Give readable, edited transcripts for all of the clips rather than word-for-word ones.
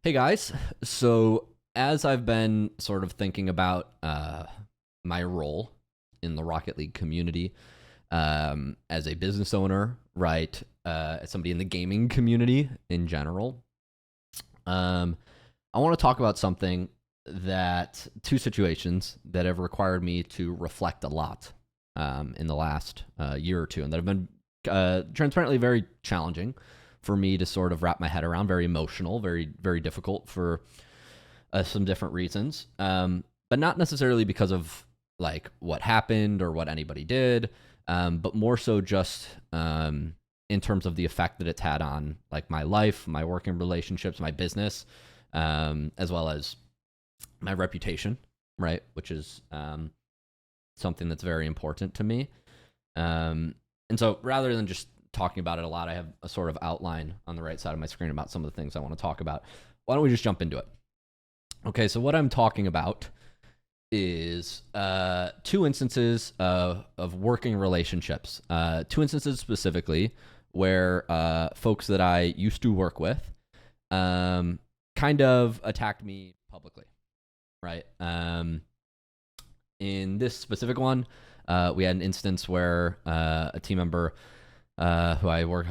Hey guys, so as I've been sort of thinking about my role in the Rocket League community, as a business owner, right, as somebody in the gaming community in general, um, I want to talk about two situations that have required me to reflect a lot in the last year or two, and that have been transparently very challenging for me to sort of wrap my head around, very emotional, very, very difficult for some different reasons. But not necessarily because of like what happened or what anybody did, but more so just in terms of the effect that it's had on like my life, my working relationships, my business, as well as my reputation, right? Which is something that's very important to me. And so rather than just talking about it a lot, I have a sort of outline on the right side of my screen about some of the things I want to talk about. Why don't we just jump into it? Okay, so what I'm talking about is two instances of working relationships. Two instances specifically where folks that I used to work with kind of attacked me publicly, right? In this specific one, we had an instance where a team member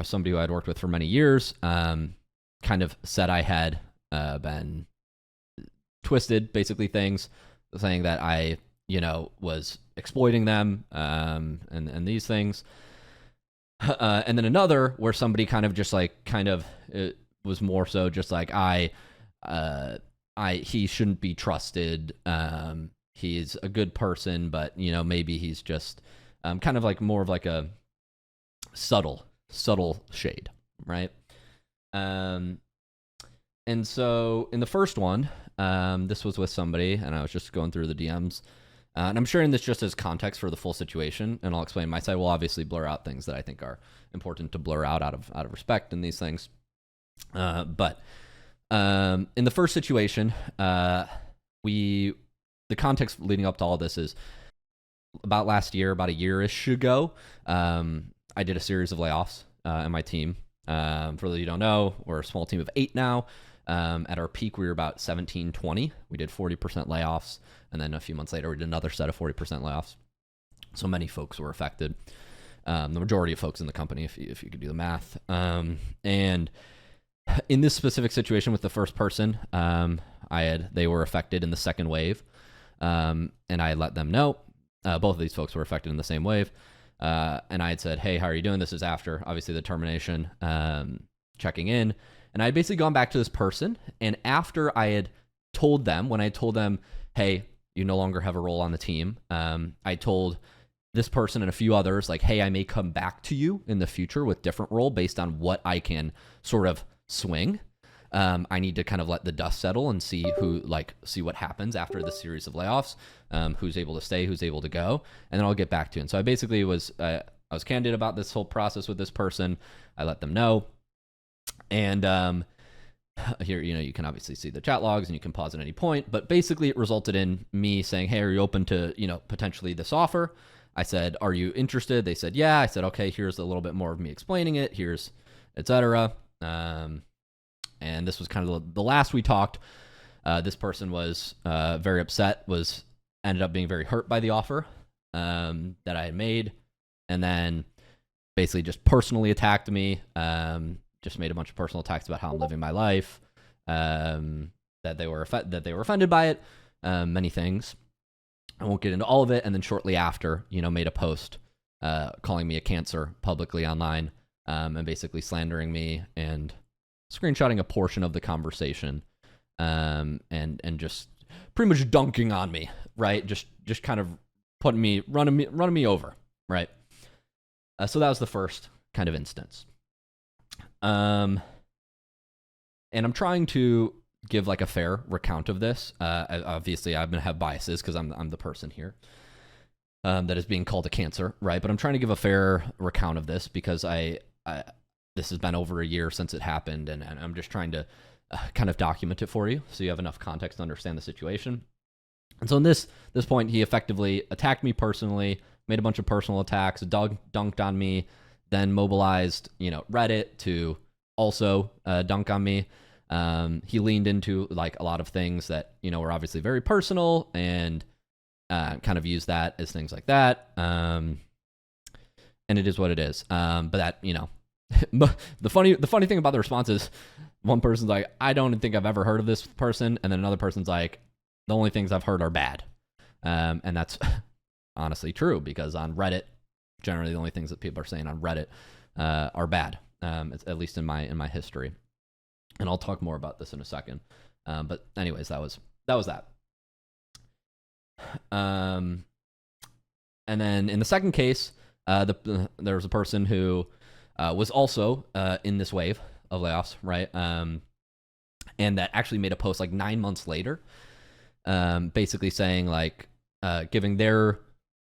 somebody who I'd worked with for many years, kind of said I had been twisted, basically things, saying that I, was exploiting them, and these things. And then another where somebody it was more so just like he shouldn't be trusted. He's a good person, but maybe he's just kind of like more of like a subtle shade, right? And so in the first one, this was with somebody, and I was just going through the DMs, and I'm sharing this just as context for the full situation, and I'll explain my side. We'll obviously blur out things that I think are important to blur out of respect in these things. But in the first situation, the context leading up to all this is about last year, about a year-ish ago, I did a series of layoffs in my team. For those of you who don't know, we're a small team of 8 now. At our peak, we were about 17, 20. We did 40% layoffs, and then a few months later, we did another set of 40% layoffs. So many folks were affected. The majority of folks in the company, if you could do the math. And in this specific situation with the first person, they were affected in the second wave, and I let them know. Both of these folks were affected in the same wave. And I had said, hey, how are you doing? This is after, obviously, the termination, checking in. And I had basically gone back to this person. And after I had told them, hey, you no longer have a role on the team, I told this person and a few others, like, hey, I may come back to you in the future with different role based on what I can sort of swing. I need to kind of let the dust settle and see what happens after the series of layoffs, who's able to stay, who's able to go, and then I'll get back to you. And so I basically I was candid about this whole process with this person. I let them know. And here, you can obviously see the chat logs and you can pause at any point, but basically it resulted in me saying, hey, are you open to, potentially this offer? I said, are you interested? They said, yeah. I said, okay, here's a little bit more of me explaining it. Here's et cetera. And this was kind of the last we talked. This person was very upset, ended up being very hurt by the offer that I had made, and then basically just personally attacked me, just made a bunch of personal attacks about how I'm living my life, that they were offended by it, many things. I won't get into all of it. And then shortly after, made a post calling me a cancer publicly online, and basically slandering me and screenshotting a portion of the conversation, and just pretty much dunking on me, right? Just kind of running me over, right? So that was the first kind of instance. And I'm trying to give like a fair recount of this. Obviously, I'm gonna have biases because I'm the person here that is being called a cancer, right? But I'm trying to give a fair recount of this because this has been over a year since it happened, and I'm just trying to kind of document it for you so you have enough context to understand the situation. And so in this point, he effectively attacked me personally, made a bunch of personal attacks, dunked on me, then mobilized, Reddit to also dunk on me. He leaned into like a lot of things that, you know, were obviously very personal and kind of used that as things like that. And it is what it is. But that, you know, the funny thing about the response is one person's like, I don't think I've ever heard of this person. And then another person's like, the only things I've heard are bad. And that's honestly true, because on Reddit, generally the only things that people are saying on Reddit are bad, at least in my history. And I'll talk more about this in a second. But anyways, that was that. And then in the second case, there was a person who was also in this wave of layoffs, right? And that actually made a post like 9 months later, basically saying like, giving their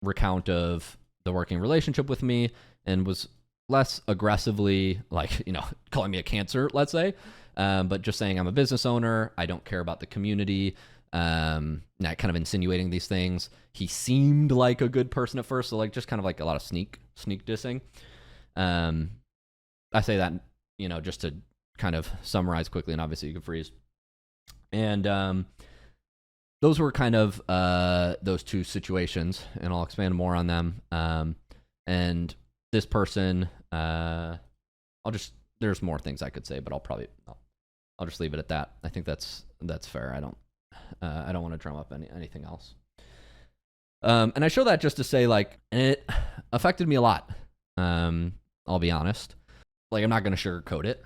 recount of the working relationship with me, and was less aggressively like, you know, calling me a cancer, let's say, but just saying I'm a business owner, I don't care about the community, not kind of insinuating these things. He seemed like a good person at first, so like just kind of like a lot of sneak dissing. I say that, you know, just to kind of summarize quickly, and obviously you can freeze. And those were kind of those two situations, and I'll expand more on them. And this person, there's more things I could say, but I'll just leave it at that. I think that's fair. I don't want to drum up anything else. And I show that just to say, like, it affected me a lot. I'll be honest. Like, I'm not going to sugarcoat it.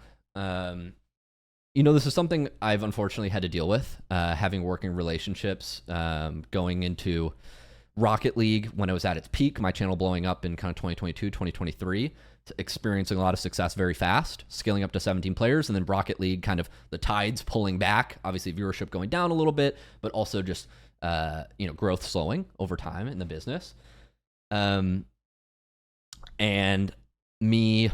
You know, this is something I've unfortunately had to deal with, having working relationships, going into Rocket League when it was at its peak, my channel blowing up in kind of 2022, 2023, experiencing a lot of success very fast, scaling up to 17 players, and then Rocket League kind of the tides pulling back, obviously viewership going down a little bit, but also just, you know, growth slowing over time in the business. And me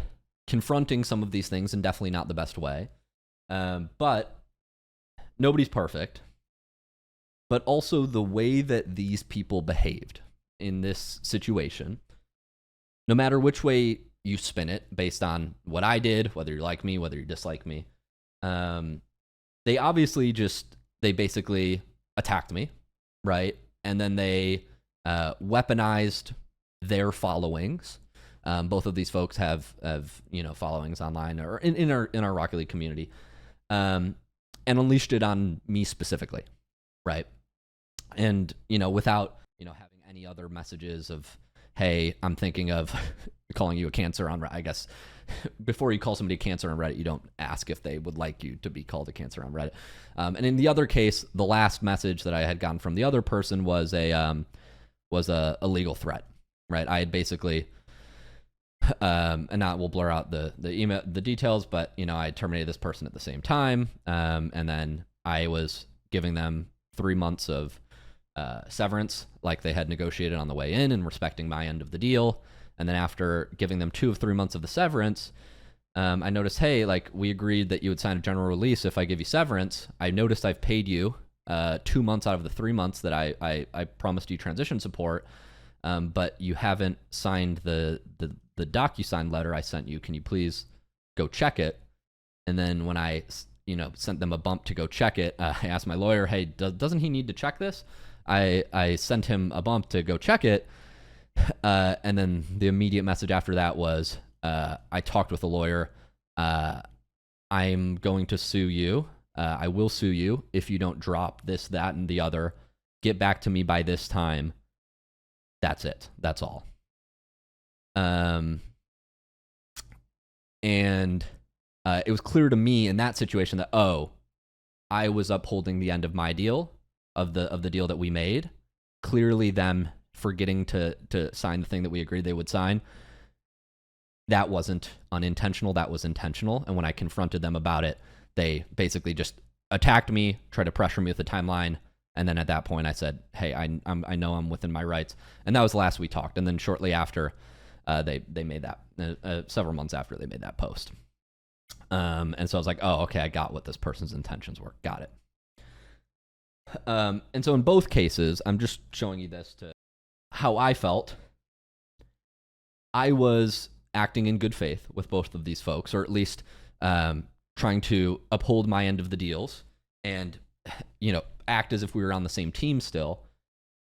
confronting some of these things in definitely not the best way. But nobody's perfect. But also the way that these people behaved in this situation, no matter which way you spin it, based on what I did, whether you like me, whether you dislike me, they basically attacked me, right? And then they weaponized their followings. Both of these folks have you know, followings online or in our Rocket League community, and unleashed it on me specifically, right? And, you know, without, you know, having any other messages of, hey, I'm thinking of calling you a cancer on Reddit. I guess before you call somebody a cancer on Reddit, you don't ask if they would like you to be called a cancer on Reddit. And in the other case, the last message that I had gotten from the other person was a legal threat, right? I had basically, and now we'll blur out the email, the details, but, you know, I terminated this person at the same time. And then I was giving them 3 months of severance, like they had negotiated on the way in, and respecting my end of the deal. And then after giving them 2 of 3 months of the severance, I noticed, hey, like, we agreed that you would sign a general release if I give you severance. I noticed I've paid you 2 months out of the 3 months that I promised you transition support, but you haven't signed the DocuSign letter I sent you. Can you please go check it? And then when I, you know, sent them a bump to go check it, I asked my lawyer, hey, doesn't he need to check this? I sent him a bump to go check it. And then the immediate message after that was, I talked with a lawyer. I'm going to sue you. I will sue you if you don't drop this, that, and the other. Get back to me by this time. That's it. That's all. And it was clear to me in that situation that, I was upholding the end of my deal, of the deal that we made. Clearly them forgetting to sign the thing that we agreed they would sign. That wasn't unintentional, that was intentional. And when I confronted them about it, they basically just attacked me, tried to pressure me with the timeline. And then at that point I said, hey, I know I'm within my rights. And that was the last we talked. And then shortly after, they made that, several months after they made that post. And so I was like, oh, okay, I got what this person's intentions were. Got it. And so in both cases, I'm just showing you this to how I felt. I was acting in good faith with both of these folks, or at least trying to uphold my end of the deals and, act as if we were on the same team still.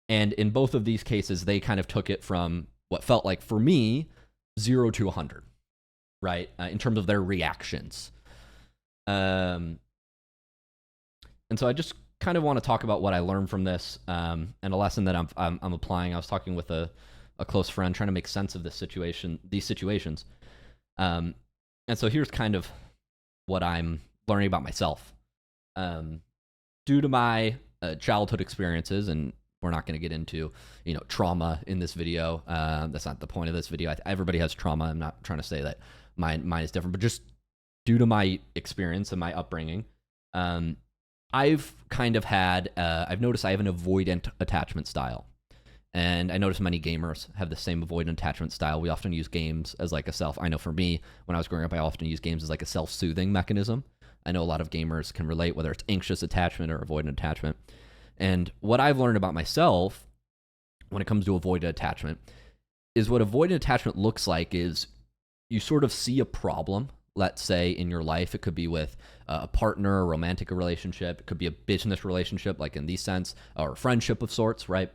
And in both of these cases, they kind of took it from what felt like, for me, 0 to 100, right? In terms of their reactions. And so I just kind of want to talk about what I learned from this, and a lesson that I'm applying. I was talking with a close friend trying to make sense of these situations. And so here's kind of what I'm learning about myself. Due to my childhood experiences, and we're not going to get into, trauma in this video. That's not the point of this video. Everybody has trauma. I'm not trying to say that mine is different, but just due to my experience and my upbringing, I've kind of had, I've noticed I have an avoidant attachment style. And I notice many gamers have the same avoidant attachment style. We often use games as like I know for me, when I was growing up, I often used games as like a self-soothing mechanism. I know a lot of gamers can relate, whether it's anxious attachment or avoidant attachment. And what I've learned about myself when it comes to avoidant attachment is what avoidant attachment looks like is you sort of see a problem, let's say in your life. It could be with a partner, a romantic relationship. It could be a business relationship, like in this sense, or a friendship of sorts, right?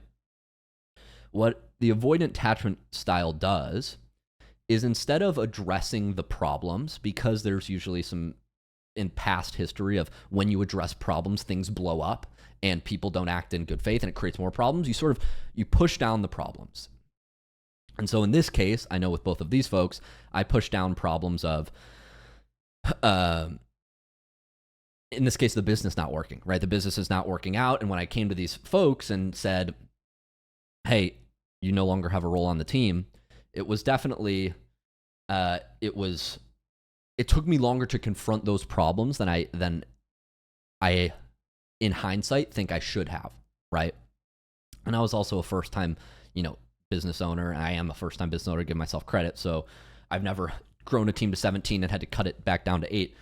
What the avoidant attachment style does is, instead of addressing the problems, because there's usually some in past history of when you address problems, things blow up and people don't act in good faith and it creates more problems, you push down the problems. And so in this case, I know with both of these folks, I push down problems of, in this case, the business not working, right? The business is not working out. And when I came to these folks and said, hey, you no longer have a role on the team, it was definitely, it took me longer to confront those problems than I, in hindsight, think I should have, right? And I was also a first-time, business owner, and I am a first-time business owner, to give myself credit. So I've never grown a team to 17 and had to cut it back down to 8.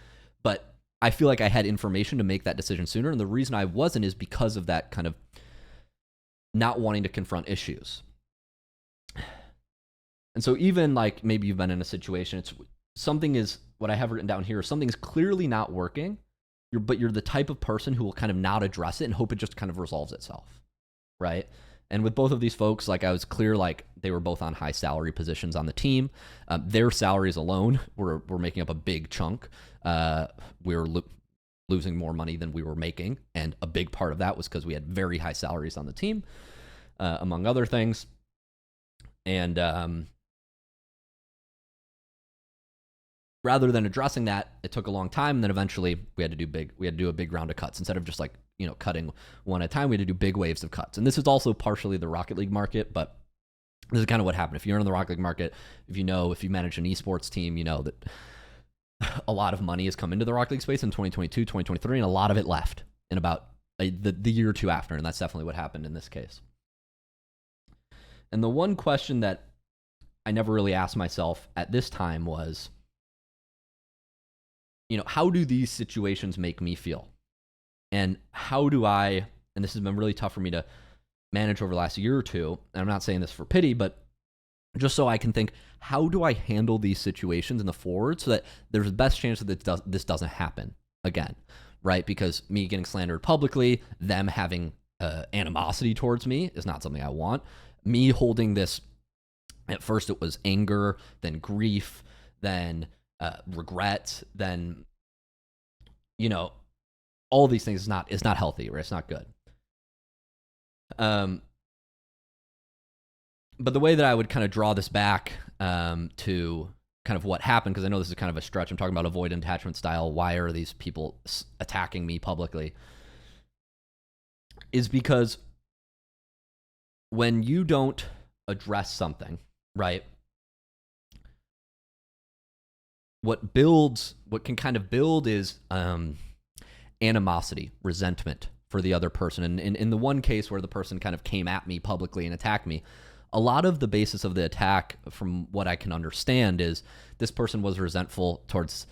But I feel like I had information to make that decision sooner. And the reason I wasn't is because of that kind of not wanting to confront issues. And so even like maybe you've been in a situation, something is, what I have written down here, something's clearly not working, but you're the type of person who will kind of not address it and hope it just kind of resolves itself, right? And with both of these folks, like I was clear, like they were both on high salary positions on the team. Their salaries alone were making up a big chunk. We were losing more money than we were making, and a big part of that was because we had very high salaries on the team, among other things. And rather than addressing that, it took a long time, and then eventually we had to do a big round of cuts. Instead of just like, cutting one at a time, we had to do big waves of cuts. And this is also partially the Rocket League market, but this is kind of what happened. If you're in the Rocket League market, if you manage an esports team, you know that a lot of money has come into the Rocket League space in 2022, 2023, and a lot of it left in about the year or two after, and that's definitely what happened in this case. And the one question that I never really asked myself at this time was, how do these situations make me feel? And how do I, and this has been really tough for me to manage over the last year or two, and I'm not saying this for pity, but just so I can think, how do I handle these situations in the forward so that there's the best chance that this doesn't happen again, right? Because me getting slandered publicly, them having animosity towards me is not something I want. Me holding this, at first it was anger, then grief, then regret, then, all these things is not healthy, right? It's not good. But the way that I would kind of draw this back to kind of what happened, because I know this is kind of a stretch. I'm talking about avoidant attachment style. Why are these people attacking me publicly? Is because when you don't address something, right? What can kind of build is animosity, resentment for the other person. And in the one case where the person kind of came at me publicly and attacked me, a lot of the basis of the attack, from what I can understand, is this person was resentful towards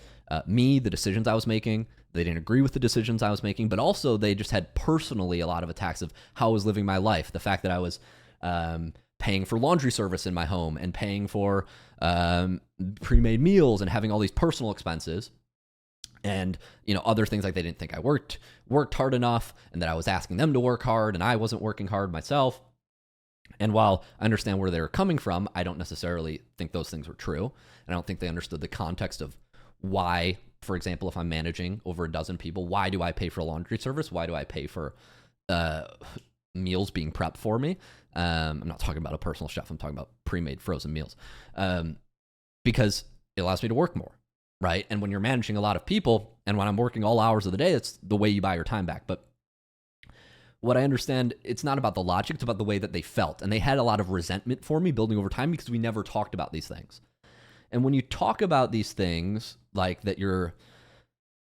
me, the decisions I was making. They didn't agree with the decisions I was making, but also they just had personally a lot of attacks of how I was living my life. The fact that I was paying for laundry service in my home and paying for pre-made meals and having all these personal expenses. And, other things like they didn't think I worked hard enough, and that I was asking them to work hard and I wasn't working hard myself. And while I understand where they were coming from, I don't necessarily think those things were true. And I don't think they understood the context of why, for example, if I'm managing over a dozen people, why do I pay for a laundry service? Why do I pay for meals being prepped for me? I'm not talking about a personal chef. I'm talking about pre-made frozen meals. Because it allows me to work more, right? And when you're managing a lot of people, and when I'm working all hours of the day, it's the way you buy your time back. But what I understand, it's not about the logic, it's about the way that they felt. And they had a lot of resentment for me building over time because we never talked about these things. And when you talk about these things like that you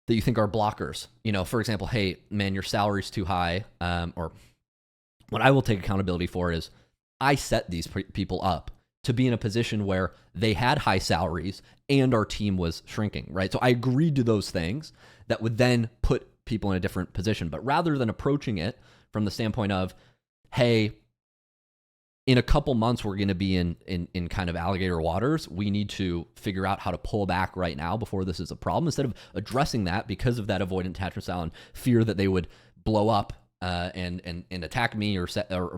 think are blockers, for example, hey, man, your salary's too high. Or what I will take accountability for is I set these people up to be in a position where they had high salaries and our team was shrinking, right? So I agreed to those things that would then put people in a different position. But rather than approaching it from the standpoint of, hey, in a couple months, we're going to be in kind of alligator waters. We need to figure out how to pull back right now before this is a problem. Instead of addressing that because of that avoidant attachment style and fear that they would blow up and attack me or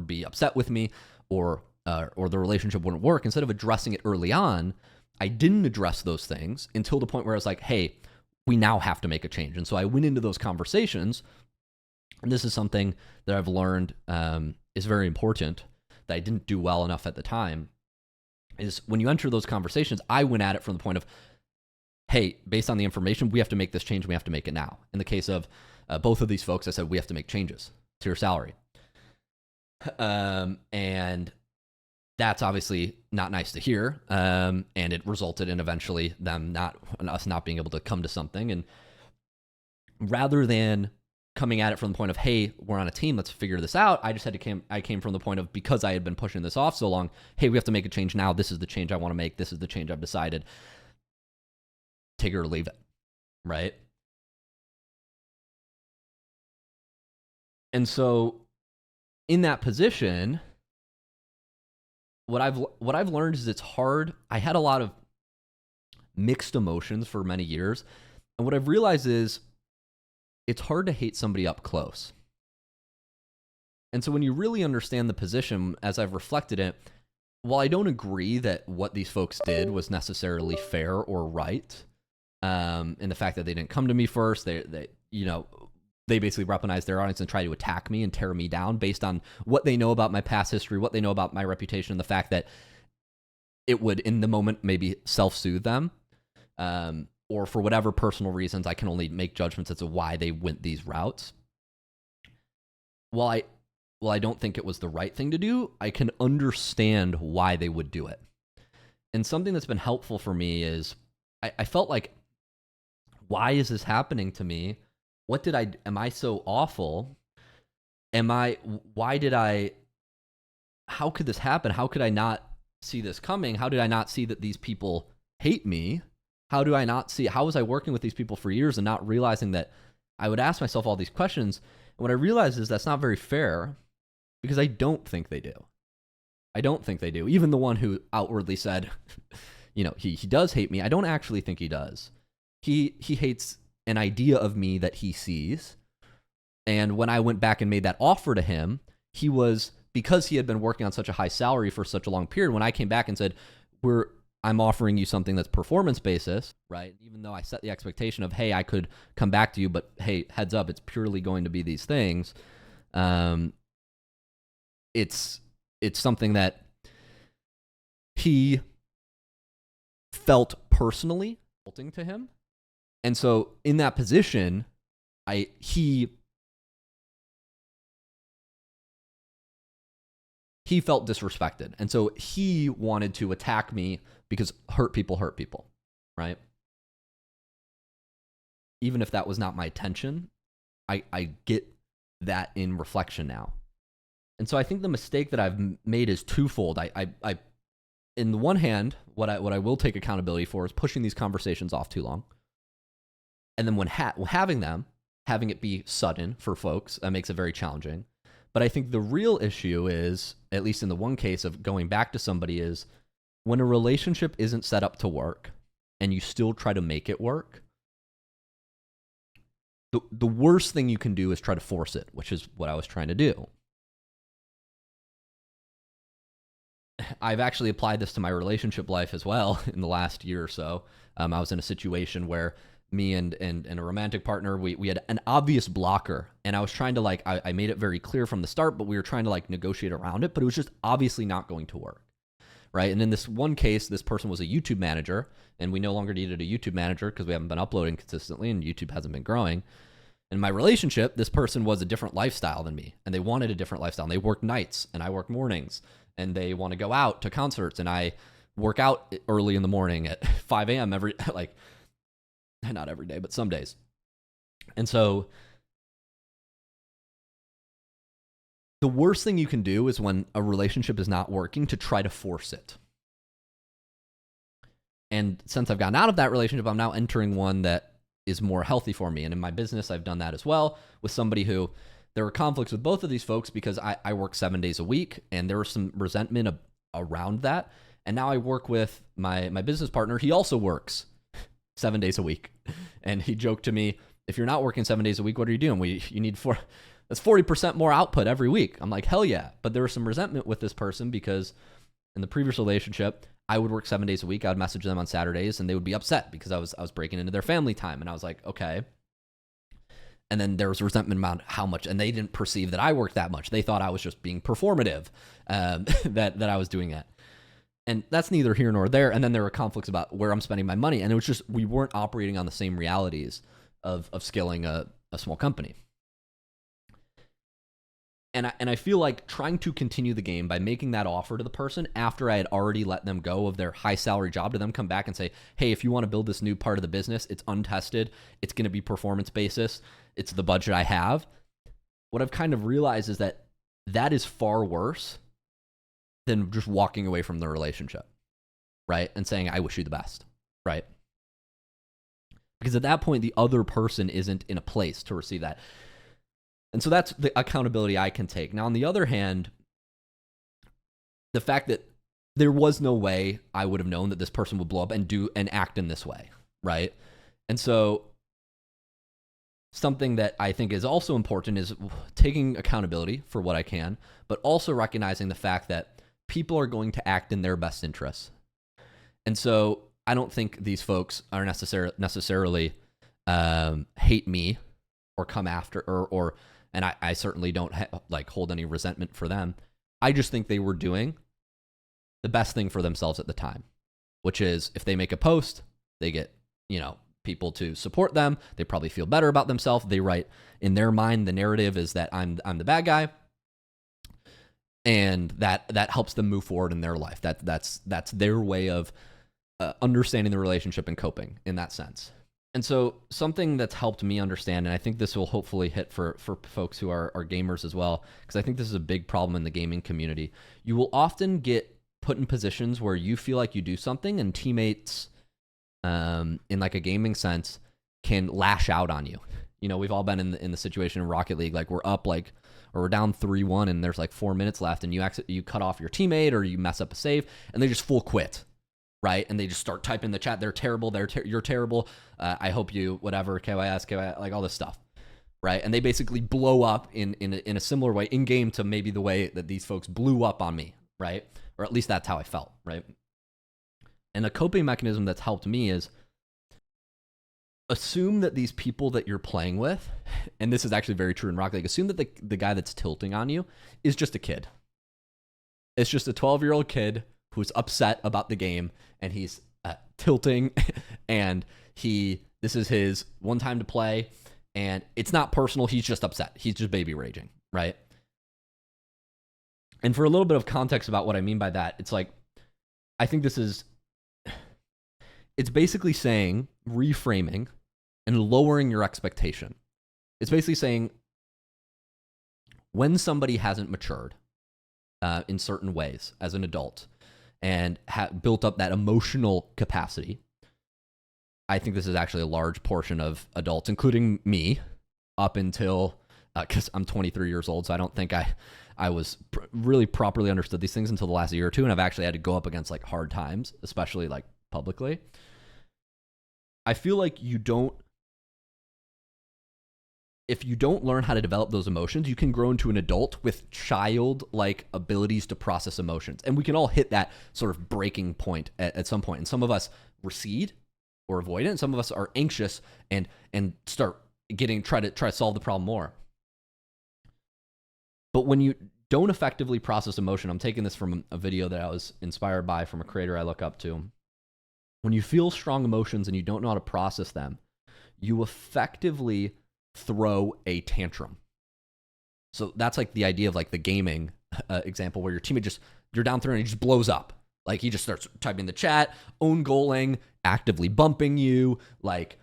be upset with me or the relationship wouldn't work. Instead of addressing it early on, I didn't address those things until the point where I was like, hey, we now have to make a change. And so I went into those conversations, and this is something that I've learned is very important that I didn't do well enough at the time, is when you enter those conversations, I went at it from the point of, hey, based on the information, we have to make this change, and we have to make it now. In the case of both of these folks, I said, we have to make changes to your salary. And that's obviously not nice to hear. And it resulted in eventually us not being able to come to something. And rather than coming at it from the point of, hey, we're on a team, let's figure this out, I came from the point of, because I had been pushing this off so long, hey, we have to make a change now. This is the change I want to make. This is the change I've decided. Take it or leave it, right? And so in that position, what I've learned is it's hard. I had a lot of mixed emotions for many years. And what I've realized is it's hard to hate somebody up close. And so when you really understand the position, as I've reflected it, while I don't agree that what these folks did was necessarily fair or right, and the fact that they didn't come to me first, they basically weaponized their audience and try to attack me and tear me down based on what they know about my past history, what they know about my reputation, and the fact that it would, in the moment, maybe self-soothe them. Or for whatever personal reasons, I can only make judgments as to why they went these routes. While I don't think it was the right thing to do, I can understand why they would do it. And something that's been helpful for me is I felt like, why is this happening to me? Am I so awful? How could this happen? How could I not see this coming? How did I not see that these people hate me? How was I working with these people for years and not realizing that I would ask myself all these questions? And what I realized is that's not very fair, because I don't think they do. Even the one who outwardly said, he does hate me, I don't actually think he does. He hates an idea of me that he sees. And when I went back and made that offer to him, because he had been working on such a high salary for such a long period, when I came back and said, I'm offering you something that's performance basis, right? Even though I set the expectation of, hey, I could come back to you, but hey, heads up, it's purely going to be these things. It's something that he felt personally to him. And so in that position, he felt disrespected. And so he wanted to attack me because hurt people, right? Even if that was not my intention, I get that in reflection now. And so I think the mistake that I've made is twofold. I in the one hand, what I will take accountability for is pushing these conversations off too long. And then when having it be sudden for folks, that makes it very challenging. But I think the real issue is, at least in the one case of going back to somebody, is when a relationship isn't set up to work and you still try to make it work, the worst thing you can do is try to force it, which is what I was trying to do. I've actually applied this to my relationship life as well in the last year or so. I was in a situation where me and a romantic partner, we had an obvious blocker, and I was trying to like, I made it very clear from the start, but we were trying to like negotiate around it, but it was just obviously not going to work, right? And in this one case, this person was a YouTube manager, and we no longer needed a YouTube manager because we haven't been uploading consistently and YouTube hasn't been growing. In my relationship, this person was a different lifestyle than me, and they wanted a different lifestyle. And they worked nights, and I work mornings, and they want to go out to concerts, and I work out early in the morning at 5 a.m. every, like, not every day, but some days. And so the worst thing you can do is when a relationship is not working to try to force it. And since I've gotten out of that relationship, I'm now entering one that is more healthy for me. And in my business, I've done that as well with somebody who, there were conflicts with both of these folks because I work 7 days a week, and there was some resentment around that. And now I work with my business partner. He also works 7 days a week. And he joked to me, if you're not working 7 days a week, what are you doing? You need that's 40% more output every week. I'm like, hell yeah. But there was some resentment with this person because in the previous relationship, I would work 7 days a week. I would message them on Saturdays, and they would be upset because I was breaking into their family time. And I was like, okay. And then there was resentment about how much, and they didn't perceive that I worked that much. They thought I was just being performative, that I was doing that. And that's neither here nor there. And then there were conflicts about where I'm spending my money. And it was just, we weren't operating on the same realities of scaling a small company. And I feel like trying to continue the game by making that offer to the person after I had already let them go of their high salary job, to them come back and say, hey, if you want to build this new part of the business, it's untested, it's going to be performance basis, it's the budget I have. What I've kind of realized is that that is far worse than just walking away from the relationship, right? And saying, I wish you the best, right? Because at that point, the other person isn't in a place to receive that. And so that's the accountability I can take. Now, on the other hand, the fact that there was no way I would have known that this person would blow up and act in this way, right? And so something that I think is also important is taking accountability for what I can, but also recognizing the fact that people are going to act in their best interests. And so I don't think these folks are necessarily hate me or come after, and I certainly don't hold any resentment for them. I just think they were doing the best thing for themselves at the time, which is if they make a post, they get, people to support them. They probably feel better about themselves. They write, in their mind, the narrative is that I'm the bad guy. And that helps them move forward in their life. That's their way of understanding the relationship and coping in that sense. And so something that's helped me understand, and I think this will hopefully hit for folks who are gamers as well, because I think this is a big problem in the gaming community. You will often get put in positions where you feel like you do something, and teammates, in like a gaming sense, can lash out on you. We've all been in the situation in Rocket League, like we're up or we're down 3-1 and there's like 4 minutes left, and you cut off your teammate or you mess up a save, and they just full quit. Right? And they just start typing in the chat, they're terrible, you're terrible, I hope you, whatever, KYS, like all this stuff, right? And they basically blow up in a similar way in game to maybe the way that these folks blew up on me, right? Or at least that's how I felt, right? And a coping mechanism that's helped me is assume that these people that you're playing with, and this is actually very true in Rocket League, assume that the guy that's tilting on you is just a kid. It's just a 12-year-old kid who's upset about the game, and he's tilting, and this is his one time to play, and it's not personal, he's just upset. He's just baby raging, right? And for a little bit of context about what I mean by that, it's like, I think it's basically saying, reframing and lowering your expectation. It's basically saying, when somebody hasn't matured in certain ways as an adult, and built up that emotional capacity. I think this is actually a large portion of adults, including me, up until, because I'm 23 years old, so I don't think I was really properly understood these things until the last year or two, and I've actually had to go up against like hard times, especially like publicly. I feel like you don't if you don't learn how to develop those emotions, you can grow into an adult with childlike abilities to process emotions. And we can all hit that sort of breaking point at some point. And some of us recede or avoid it, and some of us are anxious and start try to solve the problem more. But when you don't effectively process emotion, I'm taking this from a video that I was inspired by from a creator I look up to. When you feel strong emotions and you don't know how to process them, you effectively throw a tantrum. So that's like the idea of like the gaming example where your teammate you're down 3 and he just blows up. Like he just starts typing in the chat, own goaling, actively bumping you, like.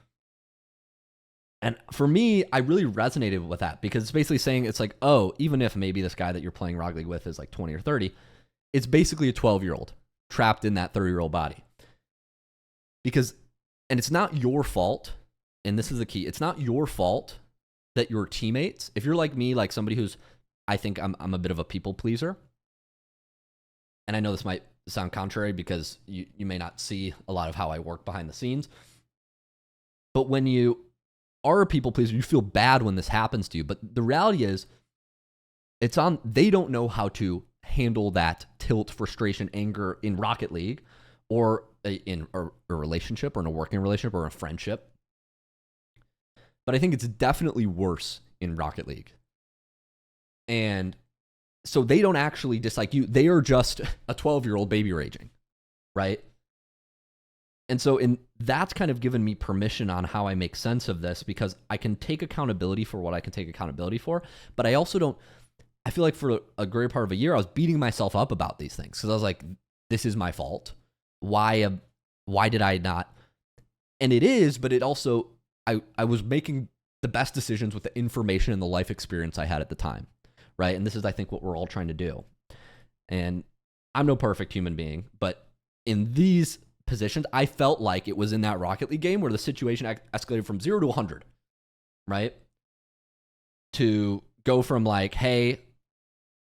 And for me, I really resonated with that because it's basically saying it's like, oh, even if maybe this guy that you're playing Rocket League with is like 20 or 30, it's basically a 12-year-old trapped in that 30-year-old body. And it's not your fault, and this is the key, it's not your fault that your teammates, if you're like me, like somebody who's, I think I'm a bit of a people pleaser, and I know this might sound contrary because you may not see a lot of how I work behind the scenes, but when you are a people pleaser, you feel bad when this happens to you. But the reality is, they don't know how to handle that tilt, frustration, anger in Rocket League or in a relationship or in a working relationship or a friendship. But I think it's definitely worse in Rocket League. And so they don't actually dislike you. They are just a 12-year-old baby raging, right? And so that's kind of given me permission on how I make sense of this because I can take accountability for what I can take accountability for, but I also don't, I feel like for a great part of a year, I was beating myself up about these things because I was like, this is my fault. Why did I not? And it is, but it also, I was making the best decisions with the information and the life experience I had at the time, right? And this is, I think, what we're all trying to do. And I'm no perfect human being, but in these positions, I felt like it was in that Rocket League game where the situation escalated from 0 to 100, right? To go from like, hey,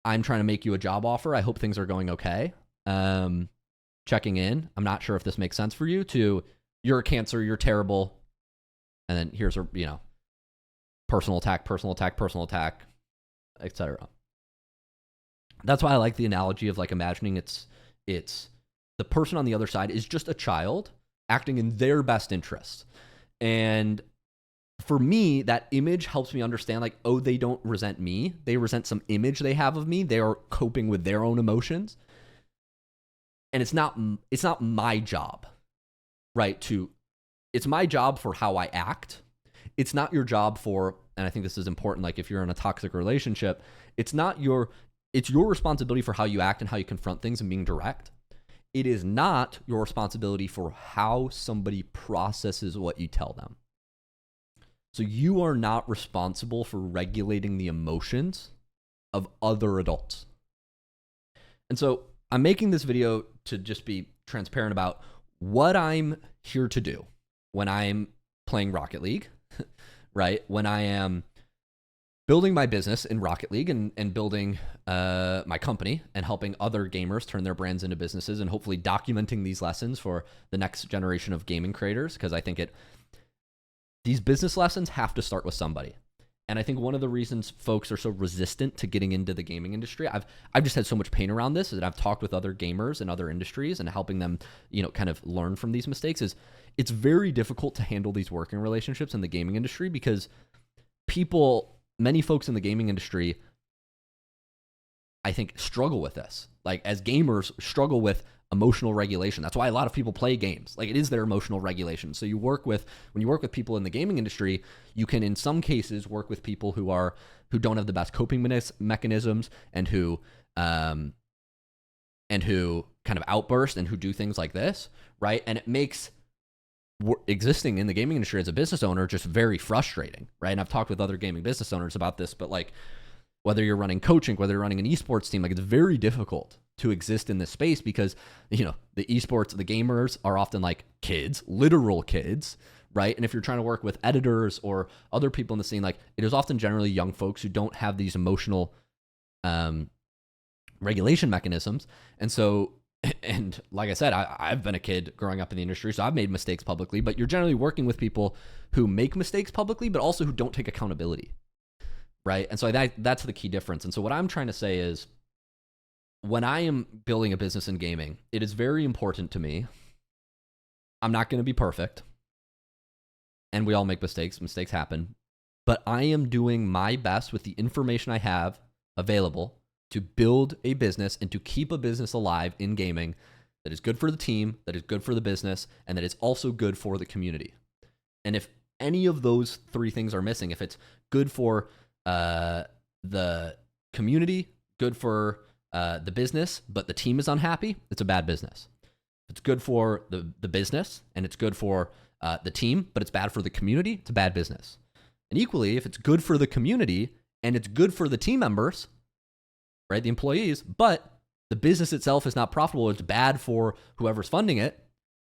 I'm trying to make you a job offer. I hope things are going okay. Checking in. I'm not sure if this makes sense for you. To you're a cancer, you're terrible. And then here's a, personal attack, etc. That's why I like the analogy of like imagining it's the person on the other side is just a child acting in their best interest. And for me, that image helps me understand like, oh, they don't resent me. They resent some image they have of me. They are coping with their own emotions. And it's not my job, right? It's my job for how I act. It's not your job for, and I think this is important, like if you're in a toxic relationship, it's your responsibility for how you act and how you confront things and being direct. It is not your responsibility for how somebody processes what you tell them. So you are not responsible for regulating the emotions of other adults. And so I'm making this video to just be transparent about what I'm here to do when I'm playing Rocket League, right? When I am building my business in Rocket League and building my company and helping other gamers turn their brands into businesses and hopefully documenting these lessons for the next generation of gaming creators, because I think these business lessons have to start with somebody. And I think one of the reasons folks are so resistant to getting into the gaming industry, I've just had so much pain around this, and I've talked with other gamers in other industries and helping them, kind of learn from these mistakes, is it's very difficult to handle these working relationships in the gaming industry because many folks in the gaming industry, I think, struggle with this. Like as gamers, struggle with emotional regulation. That's why a lot of people play games. Like it is their emotional regulation. So when you work with people in the gaming industry, you can in some cases work with people who don't have the best coping mechanisms and who kind of outburst and who do things like this, right? And it makes existing in the gaming industry as a business owner just very frustrating, right? And I've talked with other gaming business owners about this, but like whether you're running coaching, whether you're running an esports team, like it's very difficult to exist in this space because, the esports, the gamers are often like kids, literal kids, right? And if you're trying to work with editors or other people in the scene, like it is often generally young folks who don't have these emotional regulation mechanisms. And so, and like I said, I've been a kid growing up in the industry, so I've made mistakes publicly, but you're generally working with people who make mistakes publicly, but also who don't take accountability, right? And so that's the key difference. And so what I'm trying to say is, when I am building a business in gaming, it is very important to me. I'm not going to be perfect. And we all make mistakes. Mistakes happen. But I am doing my best with the information I have available to build a business and to keep a business alive in gaming that is good for the team, that is good for the business, and that is also good for the community. And if any of those three things are missing, if it's good for the community, good for the business, but the team is unhappy, it's a bad business. If it's good for the business and it's good for the team, but it's bad for the community, it's a bad business. And equally, if it's good for the community and it's good for the team members, right, the employees, but the business itself is not profitable, it's bad for whoever's funding it,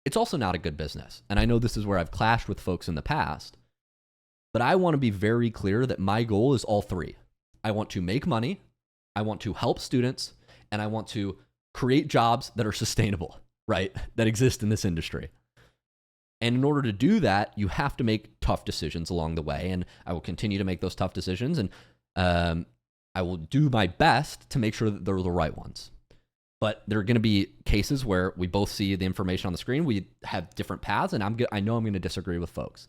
it's also not a good business. And I know this is where I've clashed with folks in the past, but I want to be very clear that my goal is all three. I want to make money, I want to help students, and I want to create jobs that are sustainable, right, that exist in this industry. And in order to do that, you have to make tough decisions along the way. And I will continue to make those tough decisions. And I will do my best to make sure that they're the right ones. But there are going to be cases where we both see the information on the screen. We have different paths. And I know I'm going to disagree with folks.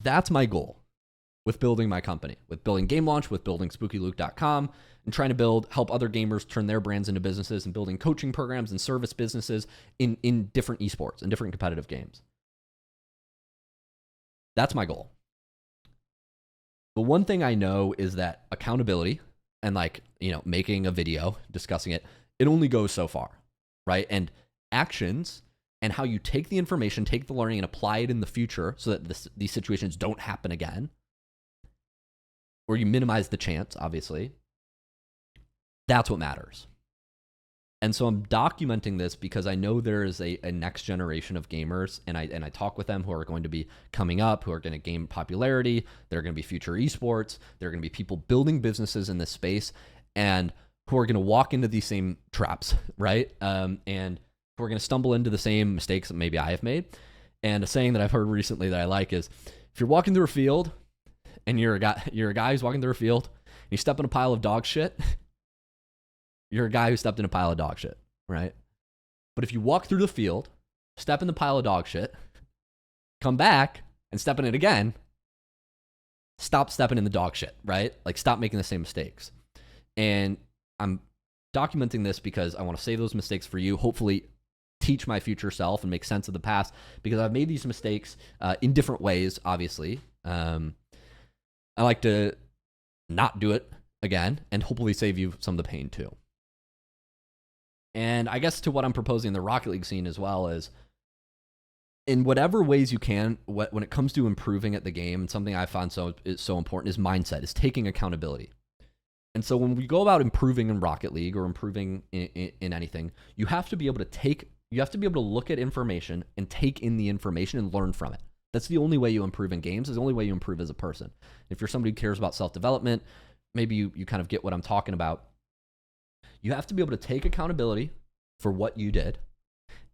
That's my goal with building my company, with building Game Launch, with building SpookyLuke.com, and trying to help other gamers turn their brands into businesses, and building coaching programs and service businesses in different esports and different competitive games. That's my goal. But one thing I know is that accountability and making a video, discussing it, it only goes so far, right? And actions and how you take the information, take the learning and apply it in the future so that these situations don't happen again, or you minimize the chance, obviously. That's what matters. And so I'm documenting this because I know there is a next generation of gamers, and I talk with them who are going to be coming up, who are going to gain popularity. They're going to be future esports. They're going to be people building businesses in this space, and who are going to walk into these same traps, right? And who are going to stumble into the same mistakes that maybe I have made. And a saying that I've heard recently that I like is, if you're walking through a field and you're a guy who's walking through a field, and you step in a pile of dog shit, you're a guy who stepped in a pile of dog shit, right? But if you walk through the field, step in the pile of dog shit, come back and step in it again, stop stepping in the dog shit, right? Like, stop making the same mistakes. And I'm documenting this because I want to save those mistakes for you, hopefully teach my future self and make sense of the past, because I've made these mistakes in different ways, obviously. I like to not do it again and hopefully save you some of the pain too. And I guess to what I'm proposing in the Rocket League scene as well is, in whatever ways you can, when it comes to improving at the game, and something I find is so important is mindset, is taking accountability. And so when we go about improving in Rocket League or improving in anything, you have to be able to look at information and take in the information and learn from it. That's the only way you improve in games. It's the only way you improve as a person. If you're somebody who cares about self-development, maybe you kind of get what I'm talking about. You have to be able to take accountability for what you did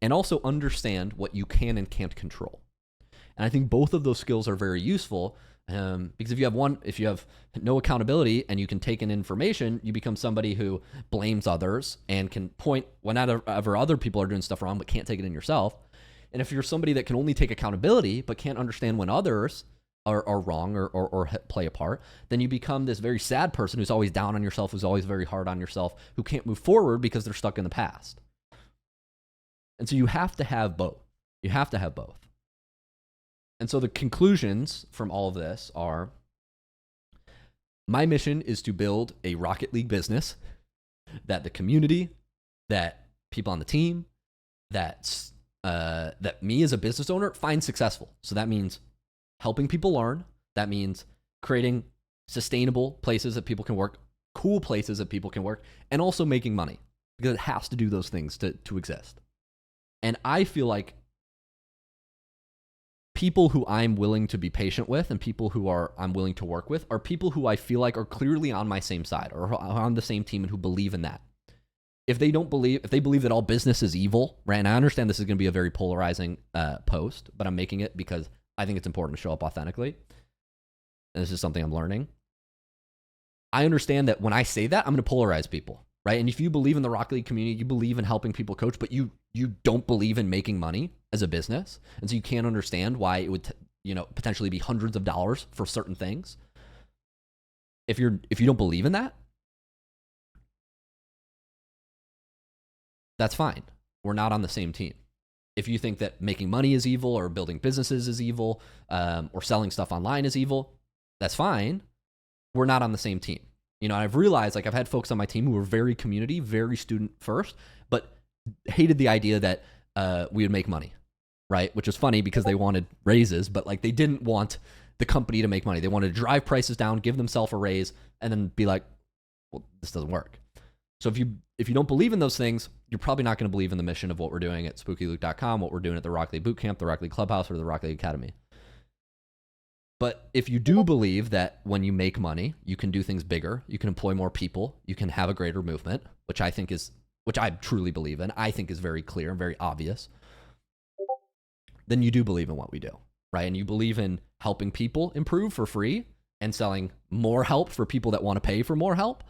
and also understand what you can and can't control. And I think both of those skills are very useful, because if you have no accountability and you can take in information, you become somebody who blames others and can point whenever other people are doing stuff wrong but can't take it in yourself. And if you're somebody that can only take accountability but can't understand when others are wrong or play a part, then you become this very sad person who's always down on yourself, who's always very hard on yourself, who can't move forward because they're stuck in the past. And so you have to have both. You have to have both. And so the conclusions from all of this are, my mission is to build a Rocket League business that the community, that people on the team, that me as a business owner find successful. So that means helping people learn. That means creating sustainable places that people can work, cool places that people can work, and also making money, because it has to do those things to exist. And I feel like people who I'm willing to be patient with and people who I'm willing to work with are people who I feel like are clearly on my same side or are on the same team and who believe in that. If they believe that all business is evil, right? And I understand this is going to be a very polarizing post, but I'm making it because I think it's important to show up authentically. And this is something I'm learning. I understand that when I say that, I'm going to polarize people, right? And if you believe in the Rocket League community, you believe in helping people coach, but you don't believe in making money as a business, and so you can't understand why it would potentially be hundreds of dollars for certain things. If you don't believe in that, that's fine. We're not on the same team. If you think that making money is evil or building businesses is evil or selling stuff online is evil, that's fine. We're not on the same team. I've realized, like, I've had folks on my team who were very community, very student first, but hated the idea that we would make money, right? Which is funny because they wanted raises, but like they didn't want the company to make money. They wanted to drive prices down, give themselves a raise, and then be like, well, this doesn't work. So if you don't believe in those things, you're probably not going to believe in the mission of what we're doing at spookyluke.com, what we're doing at the Rocket League Bootcamp, the Rocket League Clubhouse, or the Rocket League Academy. But if you do believe that when you make money, you can do things bigger, you can employ more people, you can have a greater movement, which I truly believe in, I think is very clear and very obvious, then you do believe in what we do, right? And you believe in helping people improve for free and selling more help for people that want to pay for more help,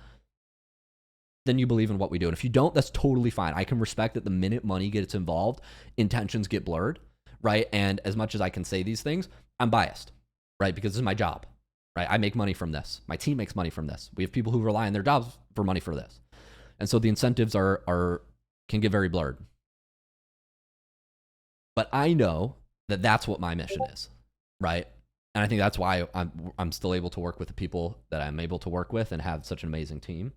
then you believe in what we do. And if you don't, that's totally fine. I can respect that the minute money gets involved, intentions get blurred, right? And as much as I can say these things, I'm biased, right? Because this is my job, right? I make money from this. My team makes money from this. We have people who rely on their jobs for money for this. And so the incentives can get very blurred. But I know that that's what my mission is, right? And I think that's why I'm still able to work with the people that I'm able to work with and have such an amazing team.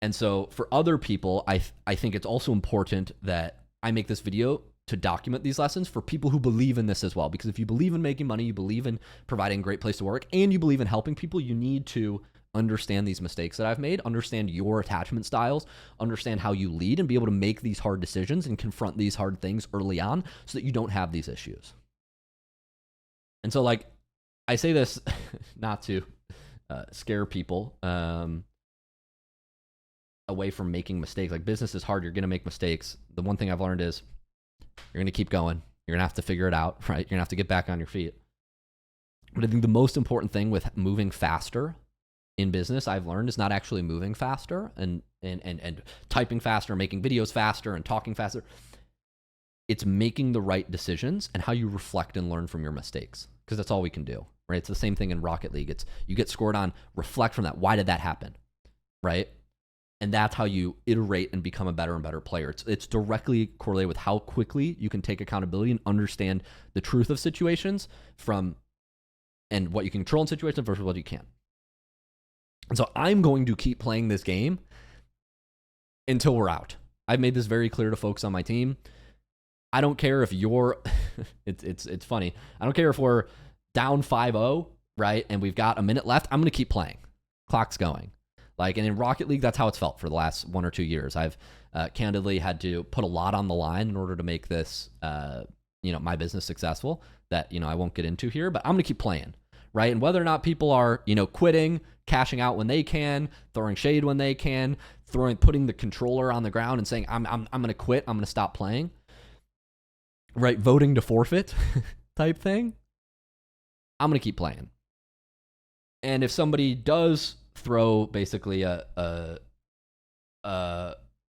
And so for other people, I think it's also important that I make this video to document these lessons for people who believe in this as well. Because if you believe in making money, you believe in providing a great place to work, and you believe in helping people, you need to understand these mistakes that I've made, understand your attachment styles, understand how you lead, and be able to make these hard decisions and confront these hard things early on so that you don't have these issues. And so, like, I say this not to scare people away from making mistakes. Like, business is hard. You're going to make mistakes. The one thing I've learned is you're going to keep going. You're going to have to figure it out, right? You're going to have to get back on your feet. But I think the most important thing with moving faster in business, I've learned, is not actually moving faster and typing faster, making videos faster and talking faster. It's making the right decisions and how you reflect and learn from your mistakes, because that's all we can do, right? It's the same thing in Rocket League. It's you get scored on, reflect from that. Why did that happen, right? And that's how you iterate and become a better and better player. It's directly correlated with how quickly you can take accountability and understand the truth of situations and what you can control in situations versus what you can't. And so I'm going to keep playing this game until we're out. I've made this very clear to folks on my team. I don't care if you're, it's funny. I don't care if we're down 5-0, right? And we've got a minute left. I'm going to keep playing. Clock's going. Like, and in Rocket League, that's how it's felt for the last 1 or 2 years. I've candidly had to put a lot on the line in order to make this, my business successful that, I won't get into here, but I'm going to keep playing, right? And whether or not people are, quitting, cashing out when they can, throwing shade when they can, putting the controller on the ground and saying, I'm going to quit, I'm going to stop playing, right? Voting to forfeit type thing. I'm going to keep playing. And if somebody does throw basically a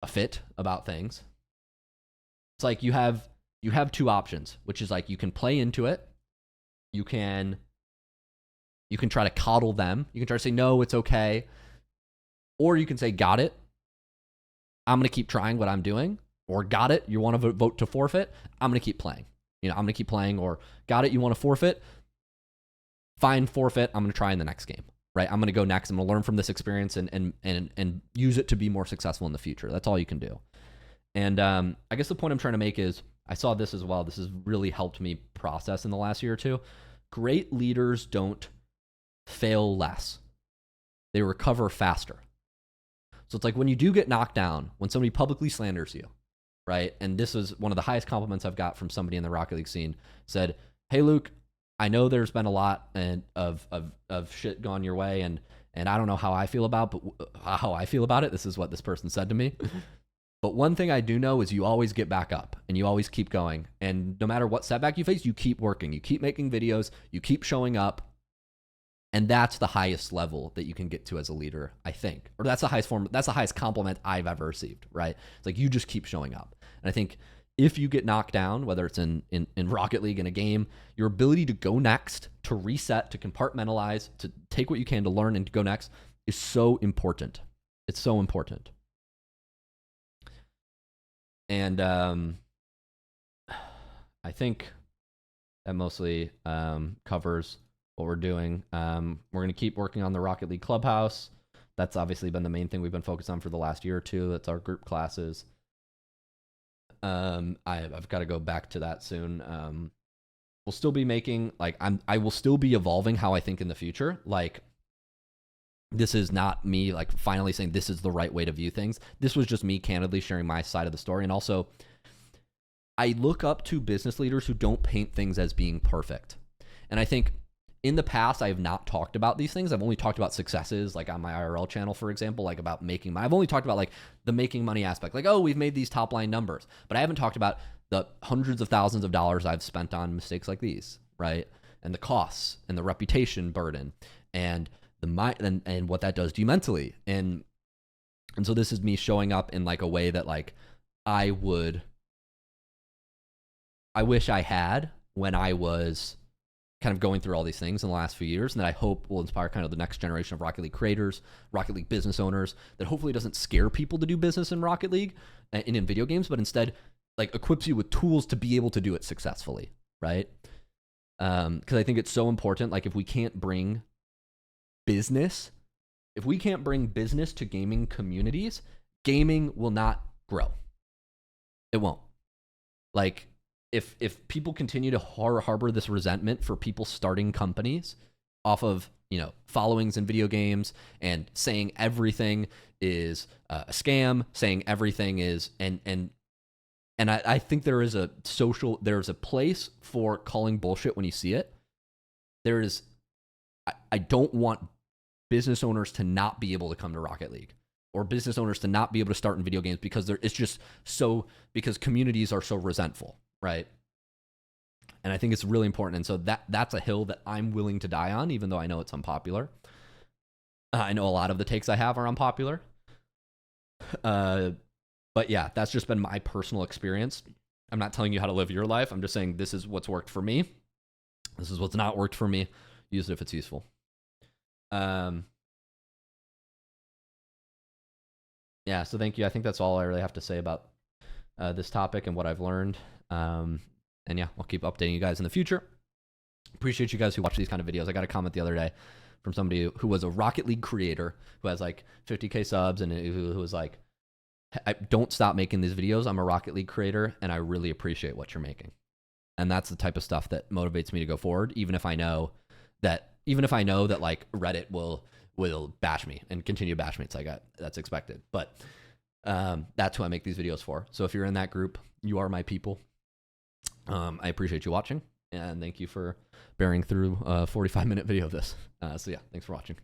fit about things, it's like you have 2 options, which is like you can play into it, you can try to coddle them, you can try to say no, it's okay, or you can say got it, I'm gonna keep trying what I'm doing, or got it, you want to vote to forfeit, I'm gonna keep playing, I'm gonna keep playing, or got it, you want to forfeit, fine, forfeit, I'm gonna try in the next game. Right, I'm going to go next. I'm going to learn from this experience and use it to be more successful in the future. That's all you can do. And I guess the point I'm trying to make is, I saw this as well. This has really helped me process in the last year or two. Great leaders don't fail less. They recover faster. So it's like when you do get knocked down, when somebody publicly slanders you, right? And this is one of the highest compliments I've got from somebody in the Rocket League scene, said, "Hey, Luke, I know there's been a lot of shit gone your way, and I don't know how I feel about it. This is what this person said to me. But one thing I do know is you always get back up and you always keep going. And no matter what setback you face, you keep working, you keep making videos, you keep showing up, And that's the highest level that you can get to as a leader, I think. Or that's the highest form, that's the highest compliment I've ever received, right? It's like you just keep showing up. And I think if you get knocked down, whether it's in Rocket League in a game, your ability to go next, to reset, to compartmentalize, to take what you can to learn and to go next is so important. It's so important. And I think that mostly covers what we're doing. We're going to keep working on the Rocket League Clubhouse. That's obviously been the main thing we've been focused on for the last year or two. That's our group classes. I've got to go back to that soon. We'll still be making, like, I will still be evolving how I think in the future. Like, this is not me, like, finally saying this is the right way to view things. This was just me candidly sharing my side of the story. And also, I look up to business leaders who don't paint things as being perfect. And I think in the past, I have not talked about these things. I've only talked about successes, like on my IRL channel, for example, like about making money. I've only talked about like the making money aspect, like, oh, we've made these top line numbers, but I haven't talked about the hundreds of thousands of dollars I've spent on mistakes like these, right? And the costs and the reputation burden and and what that does to you mentally. And so this is me showing up in like a way that like I wish I had when I was kind of going through all these things in the last few years, and that I hope will inspire kind of the next generation of Rocket League creators, Rocket League business owners, that hopefully doesn't scare people to do business in Rocket League and in video games, but instead like equips you with tools to be able to do it successfully, right? Because I think it's so important. Like if we can't bring business to gaming communities, gaming will not grow. It won't. Like, if people continue to harbor this resentment for people starting companies off of, you know, followings in video games and saying everything is a scam, saying everything is, and I think there's a place for calling bullshit when you see it. I don't want business owners to not be able to come to Rocket League, or business owners to not be able to start in video games because because communities are so resentful. Right. And I think it's really important. And so that's a hill that I'm willing to die on, even though I know it's unpopular. I know a lot of the takes I have are unpopular. But yeah, that's just been my personal experience. I'm not telling you how to live your life. I'm just saying this is what's worked for me. This is what's not worked for me. Use it if it's useful. Yeah, so thank you. I think that's all I really have to say about this topic and what I've learned. And yeah, I'll keep updating you guys in the future. Appreciate you guys who watch these kind of videos. I got a comment the other day from somebody who was a Rocket League creator who has like 50K subs and who was like, I don't stop making these videos. I'm a Rocket League creator and I really appreciate what you're making. And that's the type of stuff that motivates me to go forward, even if I know that like Reddit will bash me and continue to bash me. It's like that's expected. But that's who I make these videos for. So if you're in that group, you are my people. I appreciate you watching, and thank you for bearing through a 45-minute video of this. So yeah, thanks for watching.